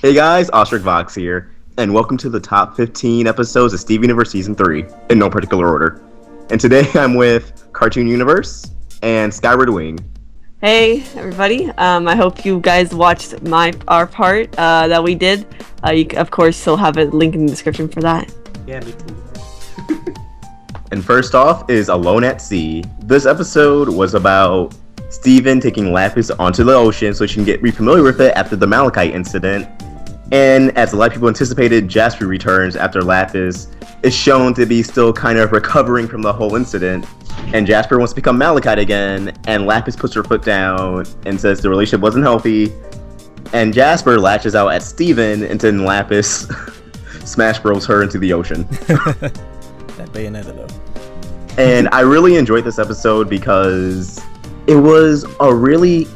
Hey guys, Ostrich Vox here, and welcome to the top 15 episodes of Steven Universe Season 3, in no particular order. And today I'm with Cartoon Universe and SkywardWing. Hey everybody, I hope you guys watched our part that we did. You of course still have a link in the description for that. Yeah, me too. And first off is Alone at Sea. This episode was about Steven taking Lapis onto the ocean so she can get re-familiar with it after the Malachite incident. And as a lot of people anticipated, Jasper returns after Lapis is shown to be still kind of recovering from the whole incident. And Jasper wants to become Malachite again, and Lapis puts her foot down and says the relationship wasn't healthy. And Jasper lashes out at Steven, and then Lapis smash bros her into the ocean. That Bayonetta though. And I really enjoyed this episode because it was a really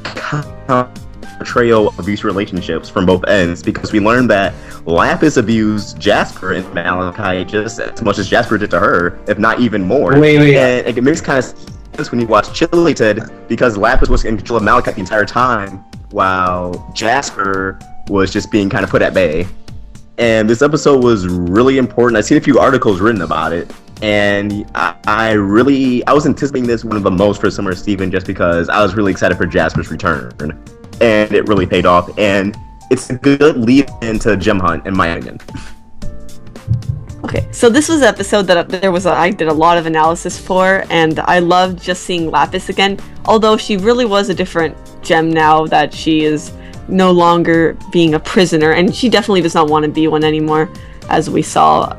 portrayal of abuse relationships from both ends, because we learned that Lapis abused Jasper and Malachite just as much as Jasper did to her, if not even more. Wait. And it makes kind of sense when you watch Chillited, because Lapis was in control of Malachite the entire time, while Jasper was just being kind of put at bay. And this episode was really important. I've seen a few articles written about it, and I was anticipating this one of the most for Summer Steven, just because I was really excited for Jasper's return. And it really paid off, and it's a good lead into Gem Hunt, in my opinion. Okay, so this was an episode that I did a lot of analysis for, and I loved just seeing Lapis again, although she really was a different gem now that she is no longer being a prisoner, and she definitely does not want to be one anymore, as we saw.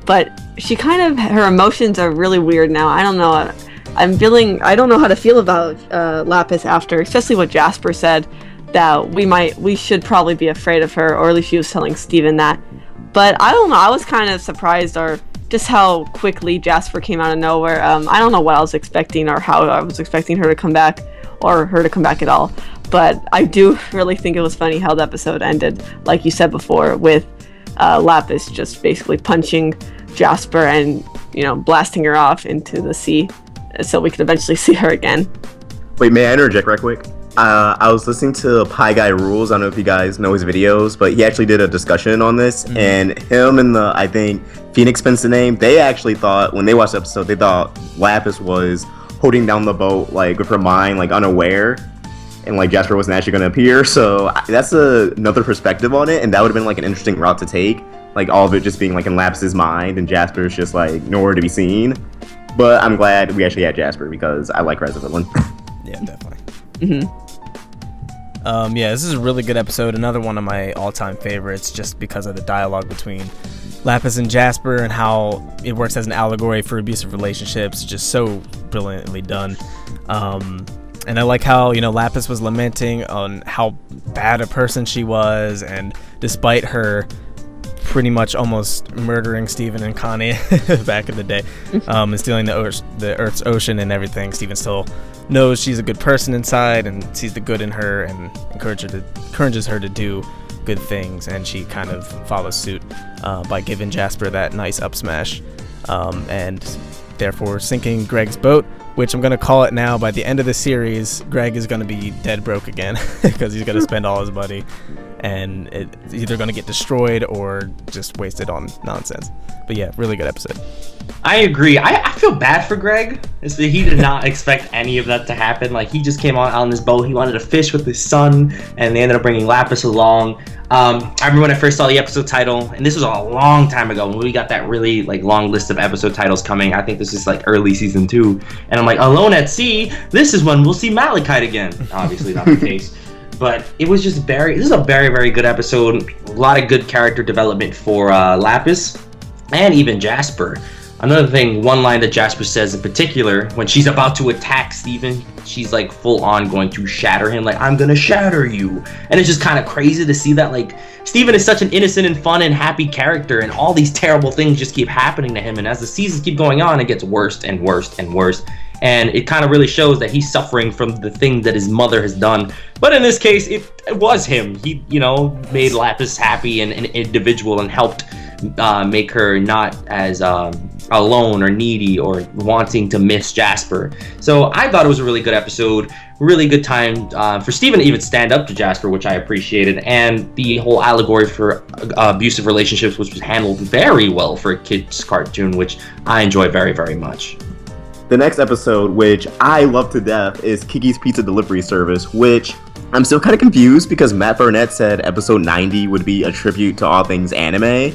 But she her emotions are really weird now. I don't know. I don't know how to feel about Lapis after, especially what Jasper said, that we should probably be afraid of her, or at least she was telling Steven that. But I don't know, I was kind of surprised, or just how quickly Jasper came out of nowhere. I don't know what I was expecting, or how I was expecting her to come back, or her to come back at all. But I do really think it was funny how the episode ended, like you said before, with Lapis just basically punching Jasper and, blasting her off into the sea, so we could eventually see her again. Wait, may I interject right quick? I was listening to Pie Guy Rules. I don't know if you guys know his videos, but he actually did a discussion on this. Mm-hmm. And him and I think Phoenix Spence the name, they actually thought, when they watched the episode, they thought Lapis was holding down the boat, like, with her mind, like, unaware. And, like, Jasper wasn't actually going to appear. So that's another perspective on it. And that would have been, like, an interesting route to take. Like, all of it just being, like, in Lapis's mind. And Jasper's just, like, nowhere to be seen. But I'm glad we actually had Jasper, because I like her as a villain. Yeah, definitely. Mm-hmm. This is a really good episode. Another one of my all-time favorites, just because of the dialogue between Lapis and Jasper and how it works as an allegory for abusive relationships. Just so brilliantly done. And I like how, Lapis was lamenting on how bad a person she was, and despite her pretty much almost murdering Steven and Connie back in the day, and stealing the Earth's ocean and everything, Steven still knows she's a good person inside and sees the good in her and encourages her to do good things, and she kind of follows suit by giving Jasper that nice up smash, and therefore sinking Greg's boat, which I'm going to call it now. By the end of the series, Greg is going to be dead broke again because he's going to spend all his money, and it's either going to get destroyed or just wasted on nonsense. But yeah, really good episode. I agree. I feel bad for Greg. He did not expect any of that to happen. Like, he just came on this boat. He wanted to fish with his son, and they ended up bringing Lapis along. I remember when I first saw the episode title, and this was a long time ago when we got that really long list of episode titles coming. I think this is early season 2, and I'm like, Alone at Sea. This is when we'll see Malachite again. Obviously not the case. But it was just this is a very, very good episode. A lot of good character development for Lapis and even Jasper. Another thing, one line that Jasper says in particular, when she's about to attack Steven, she's full on going to shatter him, I'm gonna shatter you. And it's just kind of crazy to see that, Steven is such an innocent and fun and happy character, and all these terrible things just keep happening to him, and as the seasons keep going on, it gets worse and worse and worse. And it kind of really shows that he's suffering from the thing that his mother has done. But in this case, it was him. He, made Lapis happy and an individual, and helped make her not as alone or needy or wanting to miss Jasper. So I thought it was a really good episode, really good time for Steven to even stand up to Jasper, which I appreciated, and the whole allegory for abusive relationships, which was handled very well for a kid's cartoon, which I enjoy very, very much. The next episode, which I love to death, is Kiki's Pizza Delivery Service, which I'm still kind of confused because Matt Burnett said episode 90 would be a tribute to all things anime,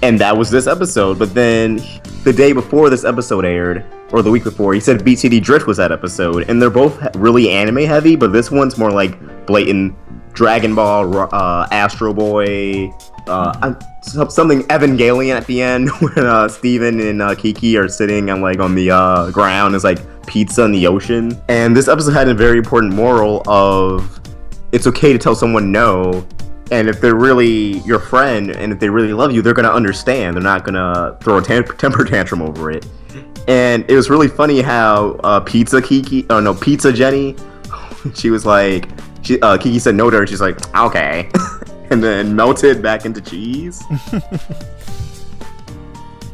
and that was this episode. But then the day before this episode aired, or the week before, he said Beat City Drift was that episode, and they're both really anime heavy, but this one's more like blatant Dragon Ball, Astro Boy, something Evangelion at the end when Steven and Kiki are sitting on the ground. It's like pizza in the ocean. And this episode had a very important moral of it's okay to tell someone no, and if they're really your friend and if they really love you, they're gonna understand. They're not gonna throw a temper tantrum over it. And it was really funny how Pizza Jenny, she was like, Kiki said no to her, she's like, okay. And then melted back into cheese.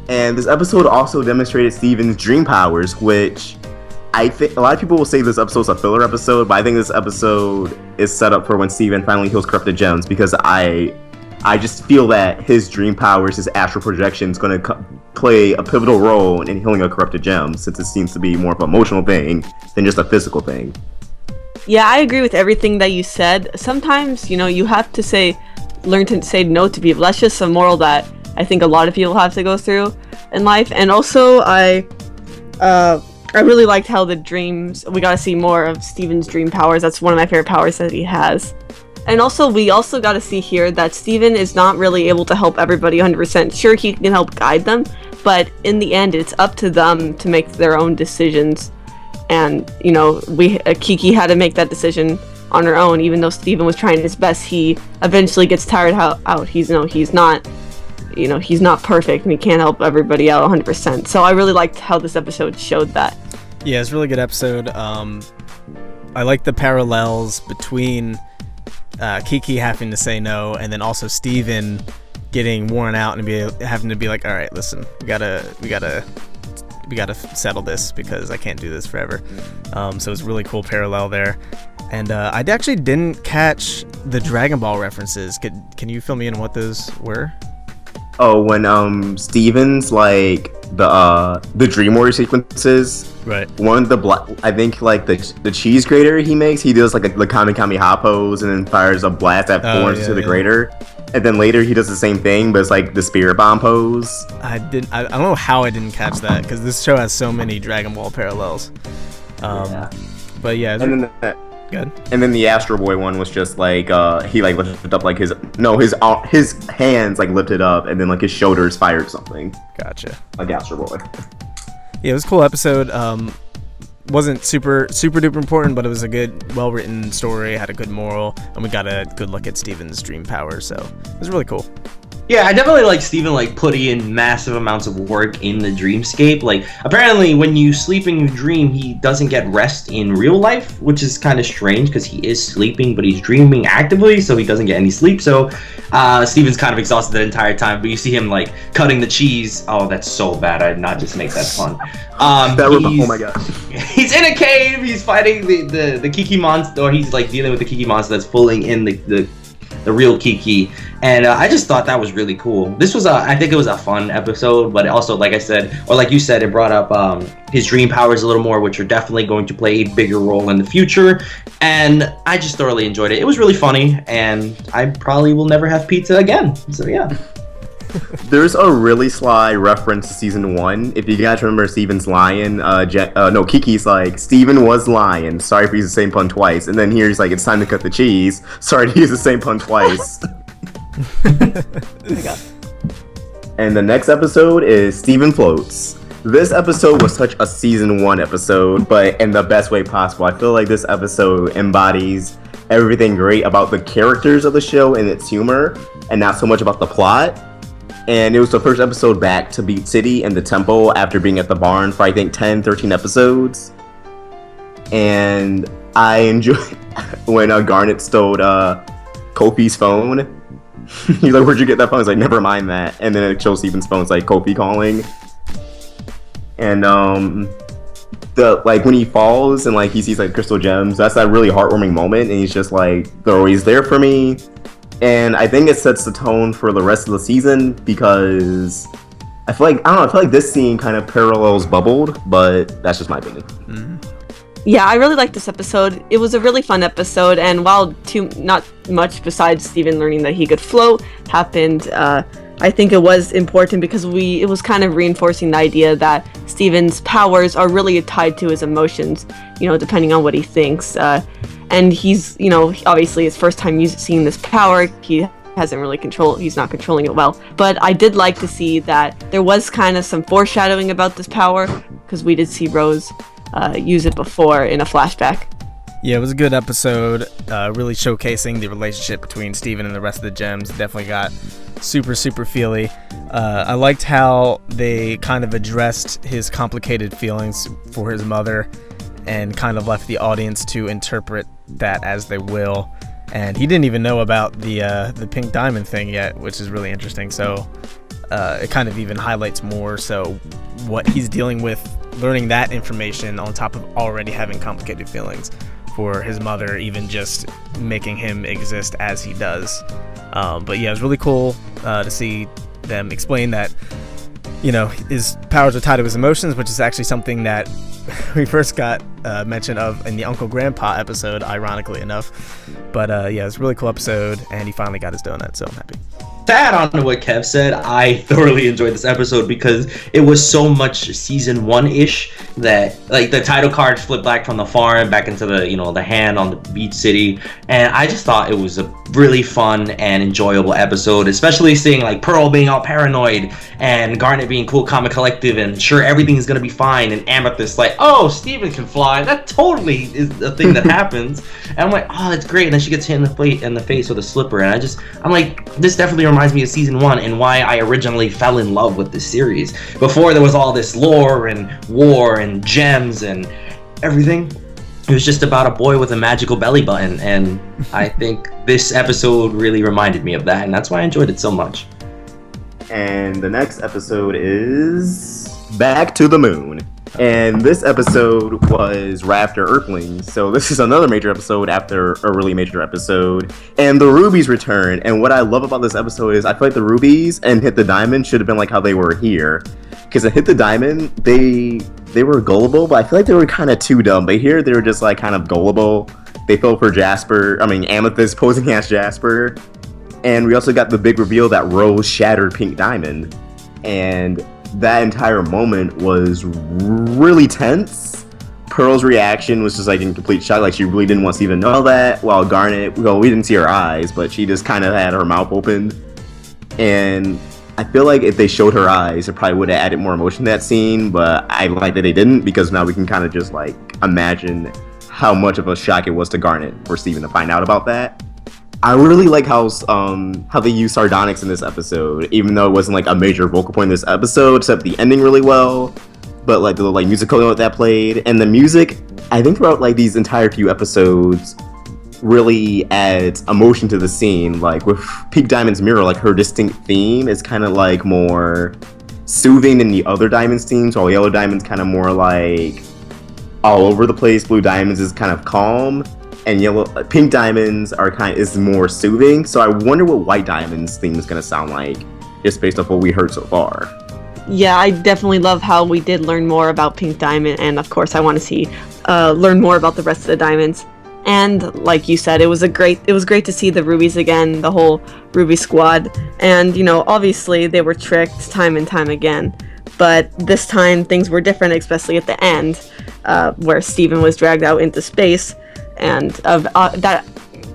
And this episode also demonstrated Steven's dream powers, which I think a lot of people will say this episode's a filler episode, but I think this episode is set up for when Steven finally heals corrupted gems, because I just feel that his dream powers, his astral projection, is going to play a pivotal role in healing a corrupted gem, since it seems to be more of an emotional thing than just a physical thing. Yeah, I agree with everything that you said. Sometimes, you have to learn to say no to people. That's just a moral that I think a lot of people have to go through in life. And also, I really liked how we got to see more of Steven's dream powers. That's one of my favorite powers that he has. And also, we also got to see here that Steven is not really able to help everybody 100%. Sure, he can help guide them, but in the end, it's up to them to make their own decisions. And, Kiki had to make that decision on her own, even though Steven was trying his best. He eventually gets tired out. He's not perfect, and he can't help everybody out 100%. So I really liked how this episode showed that. Yeah, it's a really good episode. I like the parallels between Kiki having to say no, and then also Steven getting worn out and having to be like, all right, listen, we gotta settle this because I can't do this forever. So it's a really cool parallel there. And I actually didn't catch the Dragon Ball references. Can you fill me in what those were? Oh, when Steven's like the Dream Warrior sequences. Right. One of the cheese grater he makes, he does like the Kami Kami Ha pose and then fires a blast that forms to the grater. And then later he does the same thing, but it's like the Spirit Bomb pose. I don't know how I didn't catch that, because this show has so many Dragon Ball parallels. But yeah. Good. And then the Astro Boy one was just like he like lifted up like his hands like lifted up, and then like his shoulders fired something. Gotcha. Like Astro Boy. Yeah, it was a cool episode. Wasn't super duper important, but it was a good, well written story, had a good moral, and we got a good look at Steven's dream power, so it was really cool. Yeah, I definitely like Steven putting in massive amounts of work in the dreamscape. Like, apparently when you sleep in your dream, he doesn't get rest in real life, which is kind of strange because he is sleeping, but he's dreaming actively, so he doesn't get any sleep. So Steven's kind of exhausted the entire time, but you see him cutting the cheese. Oh, that's so bad. I did not just make that fun. Oh my god. He's in a cave. He's fighting the Kiki monster, or he's dealing with the Kiki monster that's pulling in the real Kiki, and I just thought that was really cool. This was I think it was a fun episode, but also, like I said, or like you said, it brought up his dream powers a little more, which are definitely going to play a bigger role in the future, and I just thoroughly enjoyed it. It was really funny, and I probably will never have pizza again, so yeah. There's a really sly reference to season 1. If you guys remember Steven's lion, Kiki's like, Steven was lion. Sorry for using the same pun twice. And then here he's like, it's time to cut the cheese. Sorry to use the same pun twice. And the next episode is Steven Floats. This episode was such a season 1 episode, but in the best way possible. I feel like this episode embodies everything great about the characters of the show and its humor, and not so much about the plot. And it was the first episode back to Beat City and the temple after being at the barn for I think 10-13 episodes. And I enjoyed when Garnet stole Kofi's phone. He's like, where'd you get that phone? He's like, never mind that. And then it shows Steven's phone. It's like Kofi calling. And the like when he falls and like he sees like crystal gems, that's that really heartwarming moment, and he's just like, they're always there for me. And I think it sets the tone for the rest of the season, because I feel like this scene kind of parallels Bubbled, but that's just my opinion. Mm-hmm. Yeah, I really liked this episode. It was a really fun episode, and while not much besides Steven learning that he could float happened, I think it was important because it was kind of reinforcing the idea that Steven's powers are really tied to his emotions, depending on what he thinks. And he's, obviously his first time seeing this power, he's not controlling it well. But I did like to see that there was kind of some foreshadowing about this power, because we did see Rose use it before in a flashback. Yeah, it was a good episode, really showcasing the relationship between Steven and the rest of the gems. Definitely got super, super feely. I liked how they kind of addressed his complicated feelings for his mother and kind of left the audience to interpret that as they will. And he didn't even know about the pink diamond thing yet, which is really interesting. So it kind of even highlights more so what he's dealing with, learning that information on top of already having complicated feelings for his mother, even just making him exist as he does. But yeah, it was really cool to see them explain that, his powers are tied to his emotions, which is actually something that we first got mention of in the Uncle Grandpa episode, ironically enough. But yeah, it's a really cool episode, and he finally got his donut, so I'm happy. To add on to what Kev said, I thoroughly enjoyed this episode because it was so much season 1-ish that like the title card flipped back from the farm back into the the hand on the beach city, and I just thought it was a really fun and enjoyable episode, especially seeing like Pearl being all paranoid and Garnet being cool, calm, and collective, and sure everything's gonna be fine, and Amethyst like, oh, Steven can fly, that totally is a thing that happens, and I'm like, oh, that's great, and then she gets hit in the face with a slipper, and I'm like, this definitely reminds me of season 1 and why I originally fell in love with this series. Before there was all this lore and war and gems and everything, it was just about a boy with a magical belly button, and I think this episode really reminded me of that, and that's why I enjoyed it so much. And the next episode is Back to the Moon. And this episode was right after Earthlings, so this is another major episode after a really major episode. And the Rubies return, and what I love about this episode is I feel like the Rubies and Hit the Diamond should have been like how they were here. Because at Hit the Diamond, they were gullible, but I feel like they were kind of too dumb. But here, they were just like kind of gullible. They fell for Amethyst posing as Jasper. And we also got the big reveal that Rose shattered Pink Diamond. And that entire moment was really tense. Pearl's reaction was just like in complete shock, like she really didn't want to even know that, while Garnet, well, we didn't see her eyes, but she just kind of had her mouth opened. And I feel like if they showed her eyes, it probably would have added more emotion to that scene, but I like that they didn't, because now we can kind of just like imagine how much of a shock it was to Garnet for Steven to find out about that. I really like how they use sardonyx in this episode, even though it wasn't like a major vocal point in this episode, except the ending really well. But like the musical note that played, and the music, I think throughout like these entire few episodes, really adds emotion to the scene. Like with Pink Diamond's Mirror, like her distinct theme is kind of like more soothing than the other Diamonds themes, while Yellow Diamond's kind of more like all over the place. Blue Diamonds is kind of calm. And Pink Diamonds is more soothing. So I wonder what White Diamond's theme is going to sound like, just based off what we heard so far. Yeah, I definitely love how we did learn more about Pink Diamond, and of course I want to learn more about the rest of the diamonds. And like you said, it was great to see the Rubies again, the whole Ruby squad. And obviously they were tricked time and time again, but this time things were different, especially at the end, where Steven was dragged out into space. And that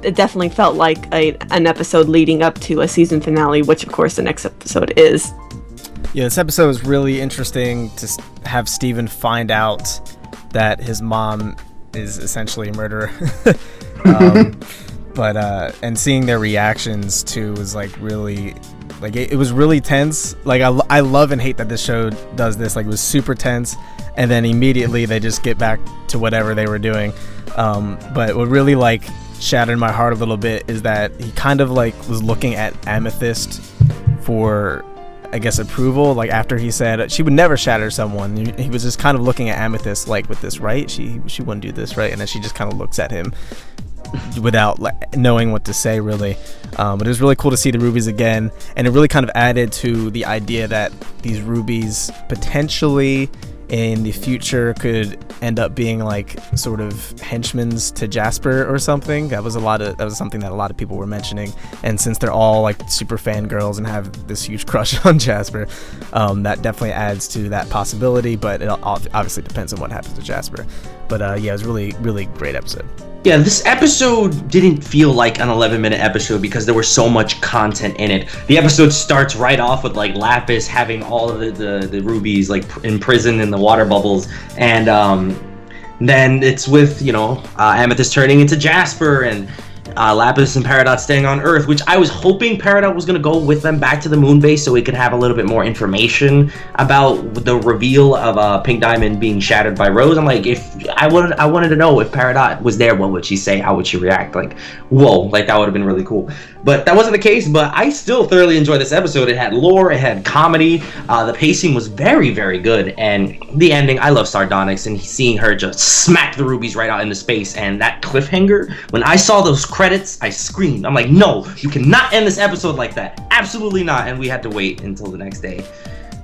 it definitely felt like an episode leading up to a season finale, which of course the next episode is. Yeah, this episode was really interesting to have Steven find out that his mom is essentially a murderer. And seeing their reactions too was like really, like it was really tense. Like I love and hate that this show does this. Like it was super tense, and then immediately they just get back to whatever they were doing. But what really like shattered my heart a little bit is that he kind of like was looking at Amethyst for I guess, approval. Like after he said she would never shatter someone, he was just kind of looking at Amethyst like, with this, right? She wouldn't do this, right? And then she just kind of looks at him without knowing what to say, really. But it was really cool to see the rubies again, and it really kind of added to the idea that these rubies potentially in the future could end up being like sort of henchmen to Jasper or something. That was something that a lot of people were mentioning, and since they're all like super fangirls and have this huge crush on Jasper, that definitely adds to that possibility, but it obviously depends on what happens to Jasper. But yeah, it was really, really great episode. Yeah, this episode didn't feel like an 11-minute episode because there was so much content in it. The episode starts right off with like Lapis having all of the rubies like imprisoned in the water bubbles, and then it's with Amethyst turning into Jasper, and Lapis and Peridot staying on Earth, which I was hoping Peridot was going to go with them back to the moon base so we could have a little bit more information about the reveal of Pink Diamond being shattered by Rose. I'm like, if I wanted to know if Peridot was there, what would she say? How would she react? Like, whoa, like that would have been really cool. But that wasn't the case, but I still thoroughly enjoyed this episode. It had lore, it had comedy, the pacing was very, very good, and the ending, I love Sardonyx, and seeing her just smack the rubies right out into space, and that cliffhanger, when I saw those credits, I screamed. I'm like, no, you cannot end this episode like that. Absolutely not. And we had to wait until the next day,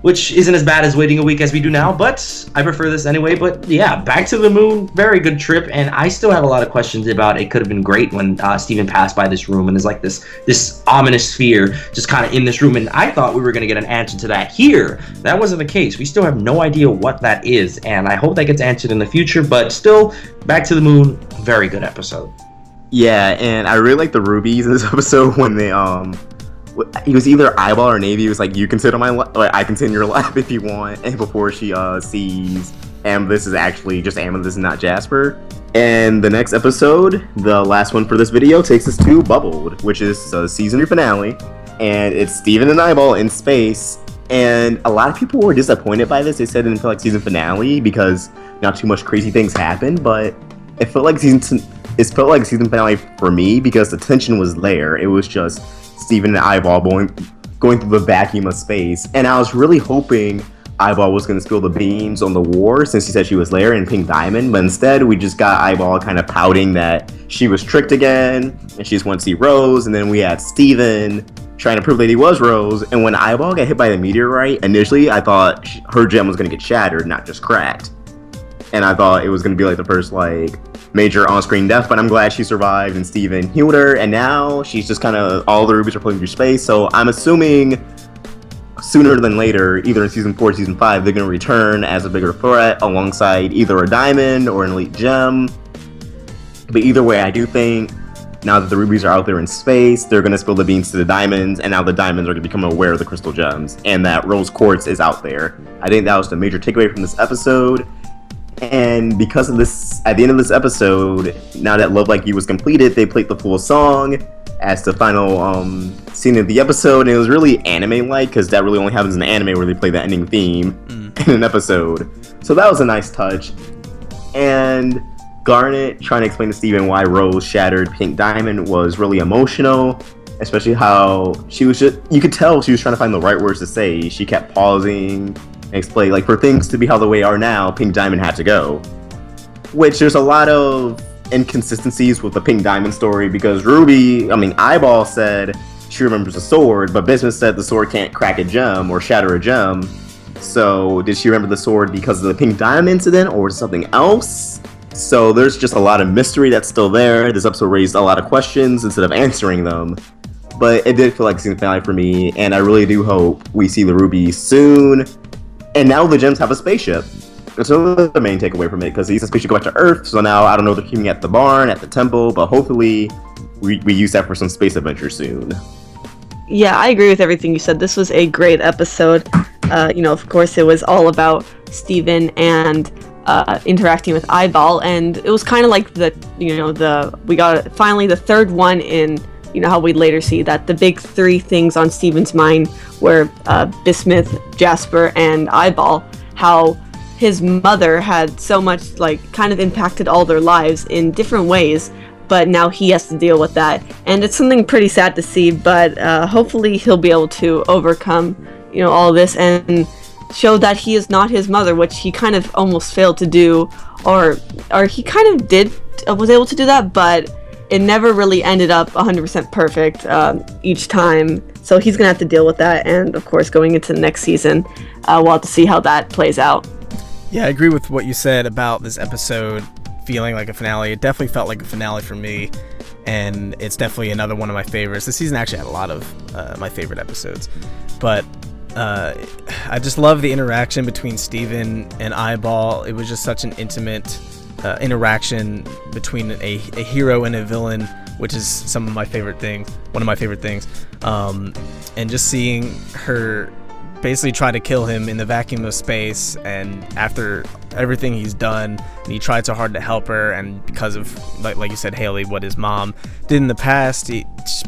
which isn't as bad as waiting a week as we do now, but I prefer this anyway. But yeah, back to the moon, very good trip, and I still have a lot of questions about it. Could have been great when Steven passed by this room and there's like this ominous sphere just kind of in this room, and I thought we were going to get an answer to that here. That wasn't the case. We still have no idea what that is, and I hope that gets answered in the future, but still, back to the moon, very good episode. Yeah, and I really like the rubies in this episode when they he was either Eyeball or Navy. He was like, you can sit on my lap, or I can sit in your lap if you want. And before she sees Amethyst is actually just Amethyst and not Jasper. And the next episode, the last one for this video, takes us to Bubbled, which is the season 3 finale. And it's Steven and Eyeball in space. And a lot of people were disappointed by this. They said it didn't feel like season finale because not too much crazy things happened, but it felt like season finale for me because the tension was there. It was just Steven and Eyeball going through the vacuum of space, and I was really hoping Eyeball was going to spill the beans on the war since she said she was Lair and Pink Diamond, but instead we just got Eyeball kind of pouting that she was tricked again and she just wanted to see Rose, and then we had Steven trying to prove that he was Rose, and when Eyeball got hit by the meteorite, initially I thought her gem was going to get shattered, not just cracked, and I thought it was going to be like the first major on-screen death, but I'm glad she survived and Steven healed her, and now she's just kind of, all the rubies are floating through space, so I'm assuming sooner than later, either in season 4 or season 5, they're going to return as a bigger threat alongside either a diamond or an elite gem. But either way, I do think now that the rubies are out there in space, they're going to spill the beans to the diamonds, and now the diamonds are going to become aware of the crystal gems, and that Rose Quartz is out there. I think that was the major takeaway from this episode. And because of this, at the end of this episode, now that Love Like You was completed, they played the full song as the final scene of the episode, and it was really anime-like, because that really only happens in anime where they play the ending theme in an episode. So that was a nice touch. And Garnet trying to explain to Steven why Rose shattered Pink Diamond was really emotional, especially how she was just, you could tell she was trying to find the right words to say. She kept pausing and explain, like, for things to be how they are now, Pink Diamond had to go. Which there's a lot of inconsistencies with the Pink Diamond story, because Eyeball said she remembers the sword, but Business said the sword can't crack a gem or shatter a gem. So did she remember the sword because of the Pink Diamond incident, or something else? So there's just a lot of mystery that's still there. This episode raised a lot of questions instead of answering them. But it did feel like season finale for me, and I really do hope we see the rubies soon. And now the gems have a spaceship. That's really the main takeaway from it, because these spaceships go back to Earth, so now I don't know if they're keeping at the barn, at the temple, but hopefully we use that for some space adventure soon. Yeah, I agree with everything you said. This was a great episode. Of course, it was all about Steven and interacting with Eyeball, and it was kind of like we got finally the third one in, how we later see that the big three things on Steven's mind were Bismuth, Jasper, and Eyeball, how his mother had so much, kind of impacted all their lives in different ways, but now he has to deal with that, and it's something pretty sad to see, but hopefully he'll be able to overcome, all this and show that he is not his mother, which he kind of almost failed to do, or he kind of was able to do that, but it never really ended up 100% perfect each time. So he's gonna have to deal with that, and of course, going into the next season, we'll have to see how that plays out. Yeah, I agree with what you said about this episode feeling like a finale. It definitely felt like a finale for me, and it's definitely another one of my favorites. This season actually had a lot of my favorite episodes, but I just love the interaction between Steven and Eyeball. It was just such an intimate interaction between a hero and a villain, which is one of my favorite things. And just seeing her basically try to kill him in the vacuum of space, and after everything he's done, and he tried so hard to help her, and because of like you said, Haley, what his mom did in the past,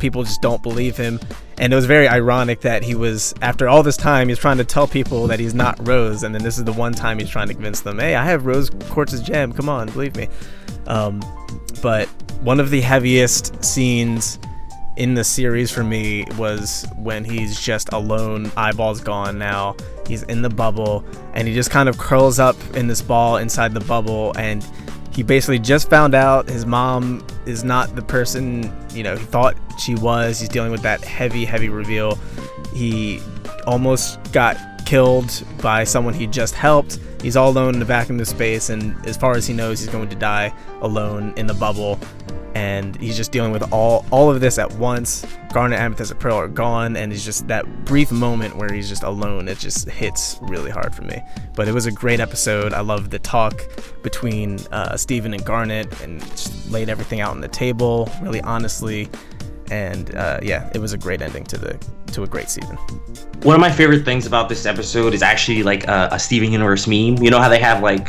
people just don't believe him. And it was very ironic that he was, after all this time, he's trying to tell people that he's not Rose, and then this is the one time he's trying to convince them, hey, I have Rose Quartz's gem, come on, believe me. But one of the heaviest scenes in the series for me was when he's just alone. Eyeball's gone now, he's in the bubble, and he just kind of curls up in this ball inside the bubble, and he basically just found out his mom is not the person he thought she was. He's dealing with that heavy reveal. He almost got killed by someone he just helped. He's all alone in the vacuum of space, and as far as he knows, he's going to die alone in the bubble. And he's just dealing with all of this at once. Garnet, Amethyst, and Pearl are gone, and it's just that brief moment where he's just alone. It just hits really hard for me. But it was a great episode. I loved the talk between Steven and Garnet, and just laid everything out on the table really honestly. And it was a great ending to a great season. One of my favorite things about this episode is actually like a Steven Universe meme. You know how they have like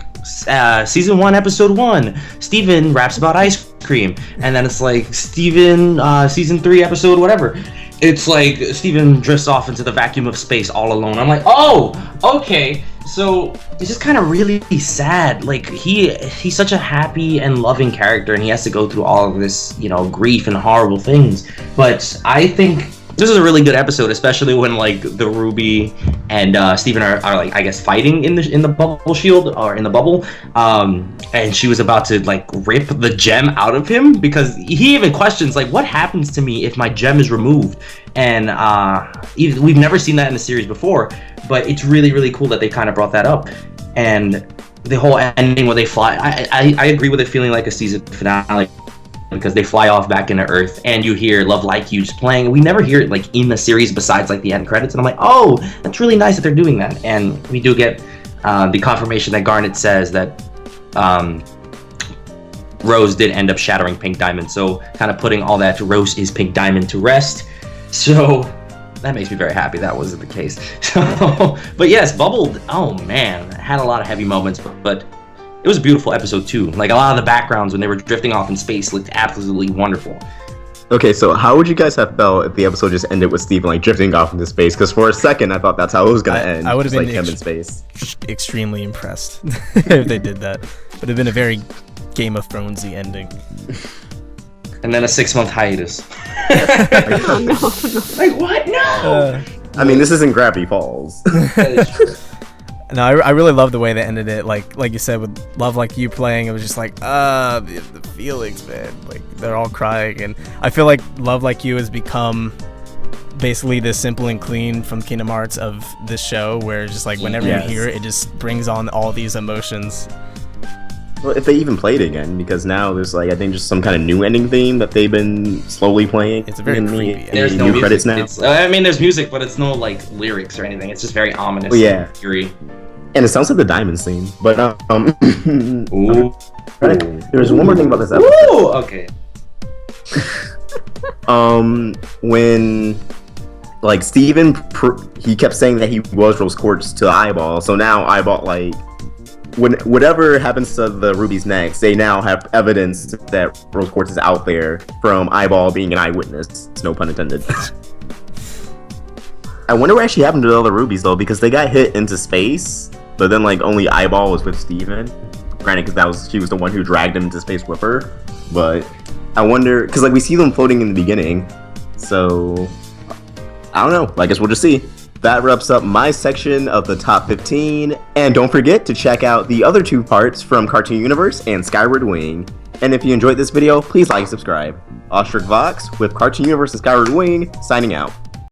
season 1, episode 1, Steven raps about ice cream, and then it's like Steven season 3, episode whatever. It's like Steven drifts off into the vacuum of space all alone. I'm like, oh, okay. So it's just kind of really sad. Like he's such a happy and loving character, and he has to go through all of this, grief and horrible things. But I think this is a really good episode, especially when like the Ruby and Steven are like, I guess, fighting in the bubble shield, or in the bubble, and she was about to like rip the gem out of him, because he even questions like, what happens to me if my gem is removed? And we've never seen that in the series before, but it's really, really cool that they kind of brought that up. And the whole ending where they fly, I agree with it feeling like a season finale, because they fly off back into Earth, and you hear Love Like You just playing. We never hear it like in the series besides like the end credits, and I'm like, oh, that's really nice that they're doing that. And we do get the confirmation that Garnet says that Rose did end up shattering Pink Diamond, so kind of putting all that Rose is Pink Diamond to rest. So that makes me very happy that wasn't the case. So, but yes, Bubble, oh man, had a lot of heavy moments, but it was a beautiful episode too. Like a lot of the backgrounds when they were drifting off in space looked absolutely wonderful. Okay, so how would you guys have felt if the episode just ended with Steven like drifting off into space? Because for a second I thought that's how it was gonna end. I would have been like him in space. Extremely impressed if they did that. Would have been a very Game of Thronesy ending. And then a 6-month hiatus. Oh, no. Like what? No. I mean, this isn't Gravity Falls. That is true. No, I really love the way they ended it. Like you said, with Love Like You playing, it was just like, the feelings, man. Like, they're all crying. And I feel like Love Like You has become basically the simple and clean from Kingdom Hearts of this show, where just like whenever you hear it, it just brings on all these emotions. Well, if they even played it again, because now there's like, I think just some kind of new ending theme that they've been slowly playing. It's very creepy. There's no new music. credits now. There's music, but it's no like lyrics or anything. It's just very ominous. Well, yeah. And eerie. And it sounds like the Diamond scene. But Ooh. There's one more thing about this episode. Ooh, okay. When like Steven, he kept saying that he was Rose Quartz to Eyeball. So now Eyeball, like, whatever happens to the Rubies next, they now have evidence that Rose Quartz is out there from Eyeball being an eyewitness. No pun intended. I wonder what actually happened to the other Rubies though, because they got hit into space, but then like only Eyeball was with Steven. Granted, because she was the one who dragged him into space with her. But I wonder, because like we see them floating in the beginning, so I don't know. I guess we'll just see. that wraps up my section of the top 15, and don't forget to check out the other 2 parts from Cartoon Universe and Skyward Wing. And if you enjoyed this video, please like and subscribe. Ostrich Vox with Cartoon Universe and Skyward Wing, signing out.